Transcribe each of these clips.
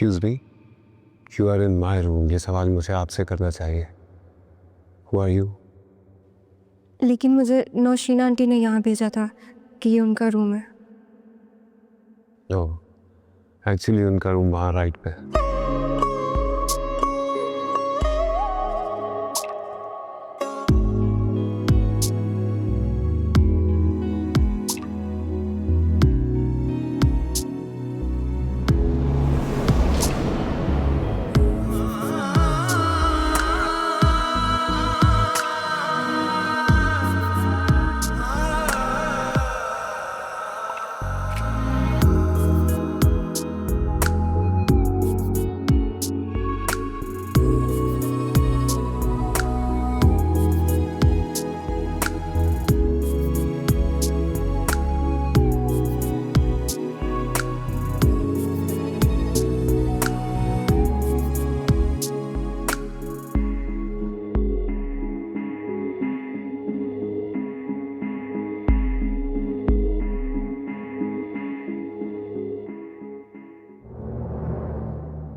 Excuse me, you are in my room, ये सवाल मुझे आपसे करना चाहिए। Who are you? लेकिन मुझे नौशीना आंटी ने यहाँ भेजा था कि ये उनका रूम है। नो, एक्चुअली उनका रूम वहाँ राइट पे है।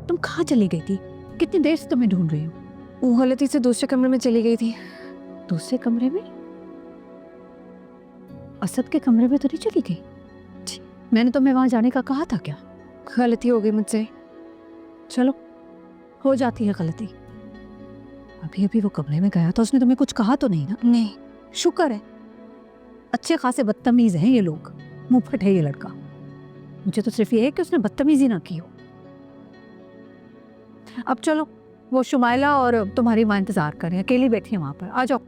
तुम कहाँ चली गई थी? कितनी देर से तुम्हें ढूंढ रही हूँ। वो गलती से दूसरे कमरे में चली गई थी। दूसरे कमरे में? असद के कमरे में तो नहीं चली गई? मैंने तुम्हें वहां जाने का कहा था क्या? गलती हो गई मुझसे। चलो, हो जाती है गलती। अभी अभी वो कमरे में गया था, उसने तुम्हें कुछ कहा तो नहीं ना? नहीं। शुक्र है, अच्छे खासे बदतमीज हैं ये लोग। मुंहफट है ये लड़का। मुझे तो सिर्फ ये है कि उसने बदतमीजी ना की हो। अब चलो, वो शुमाइला और तुम्हारी माँ इंतजार कर रहे हैं, अकेली बैठी है वहां पर। आ जाओ।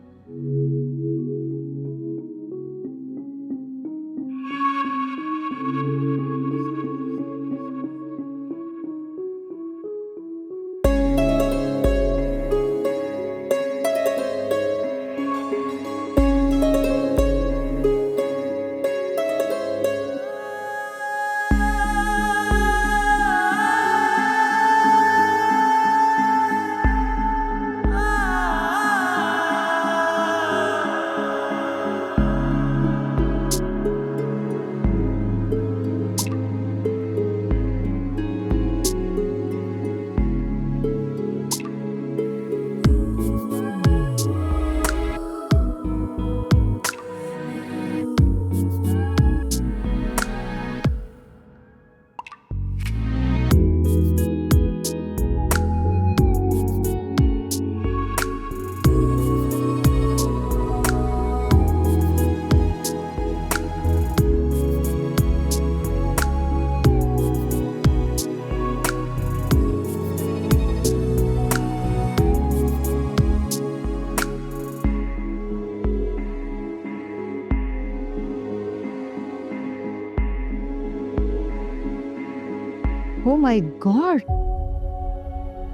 ओ माय गॉड,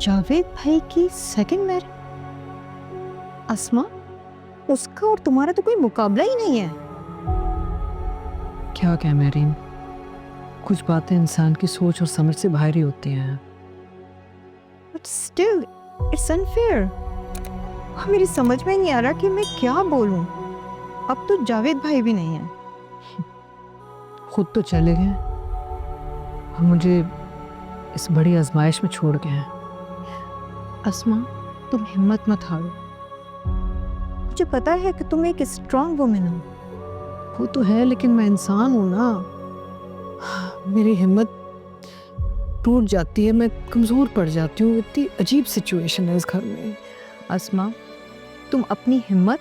जावेद भाई की सेकंड मैरिज। अस्मा, उसका और तुम्हारा तो कोई मुकाबला ही नहीं है। क्या क्या मैरीन, कुछ बातें इंसान की सोच और समझ से बाहर ही होती हैं। But still it's unfair. मेरी समझ में नहीं आ रहा कि मैं क्या बोलूं। अब तो जावेद भाई भी नहीं है। खुद तो चले गए और मुझे इस बड़ी आजमाइश में छोड़ गए हैं। अस्मा, तुम हिम्मत मत हारो। मुझे पता है कि तुम एक स्ट्रॉन्ग वुमेन हो। वो तो है, लेकिन मैं इंसान हूं ना। मेरी हिम्मत टूट जाती है, मैं कमज़ोर पड़ जाती हूँ। इतनी अजीब सिचुएशन है इस घर में। अस्मा, तुम अपनी हिम्मत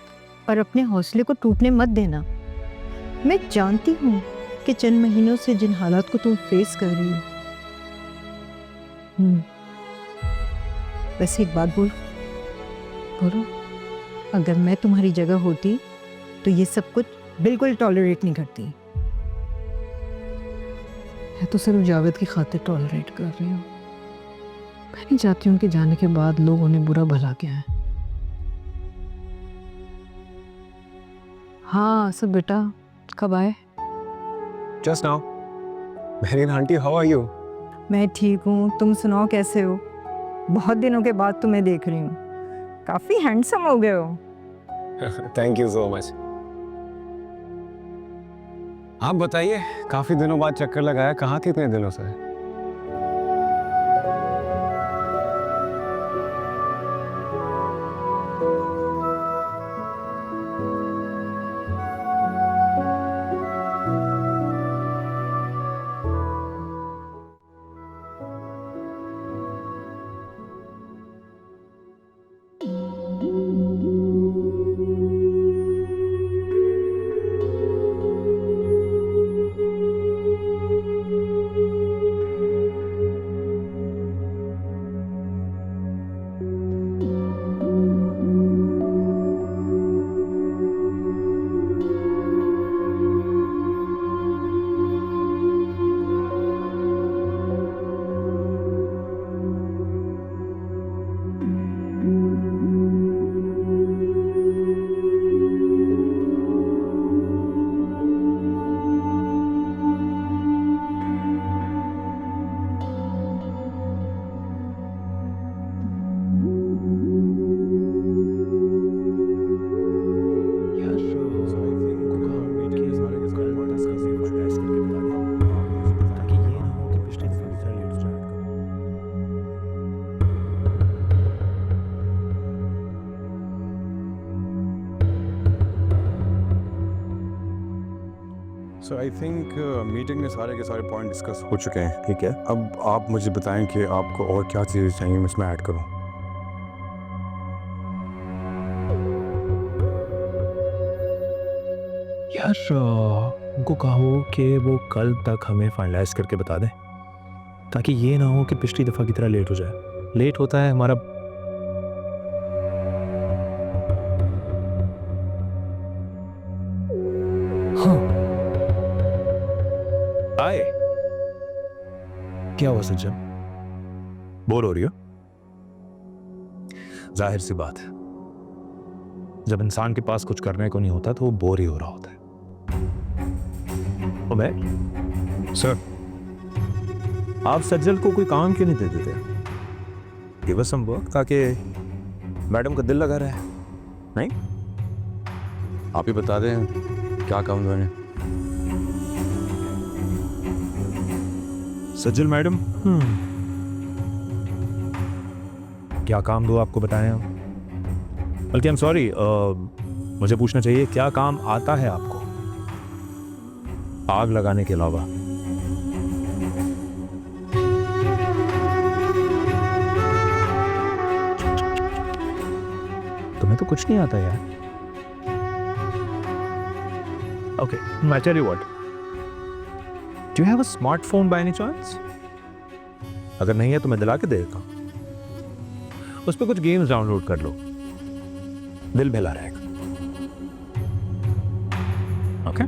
और अपने हौसले को टूटने मत देना। मैं जानती हूँ कि चंद महीनों से जिन हालात को तुम फेस कर रही हो। वैसे एक बात बोलो, अगर मैं तुम्हारी जगह होती तो ये सब कुछ बिल्कुल टॉलरेट नहीं करती। मैं तो सिर्फ जावेद की खातिर टॉलरेट कर रही हूँ। मैं नहीं चाहती हूँ कि जाने के बाद लोग उन्हें बुरा भला कहें। हाँ सब बेटा, कब आए? Just now. Marine aunty, how are you? मैं ठीक हूँ, तुम सुनाओ कैसे हो? बहुत दिनों के बाद तुम्हें देख रही हूँ। काफी हैंडसम हो गए हो। Thank you so much. आप बताइए, काफी दिनों बाद चक्कर लगाया, कहाँ थे इतने दिनों से? सो आई थिंक मीटिंग में सारे के सारे पॉइंट डिस्कस हो चुके हैं, ठीक है। अब आप मुझे बताएं कि आपको और क्या चीज़ें चाहिए मैं इसमें ऐड करूं। यार उनको कहो कि वो कल तक हमें फाइनलाइज करके बता दें, ताकि ये ना हो कि पिछली दफ़ा की तरह लेट हो जाए। लेट होता है हमारा। हाँ आए, क्या हुआ सज्जन, बोर हो रही हो? जाहिर सी बात है, जब इंसान के पास कुछ करने को नहीं होता तो वो बोर ही हो रहा होता है। उमर सर, आप सज्जल को कोई काम क्यों नहीं दे देते? गिव अस सम वर्क ताकि मैडम का दिल लगा रहे। नहीं, आप ही बता दें क्या काम दोने। सज्जल मैडम, क्या काम दो आपको बताएं हम? बल्कि आई एम सॉरी, मुझे पूछना चाहिए क्या काम आता है आपको आग लगाने के अलावा? तुम्हें तो कुछ नहीं आता यार। Okay, I tell you what, do you have a smartphone by any chance? अगर नहीं है तो मैं दिला के देता हूं। उस पर कुछ गेम्स डाउनलोड कर लो, दिल बहला रहेगा। ओके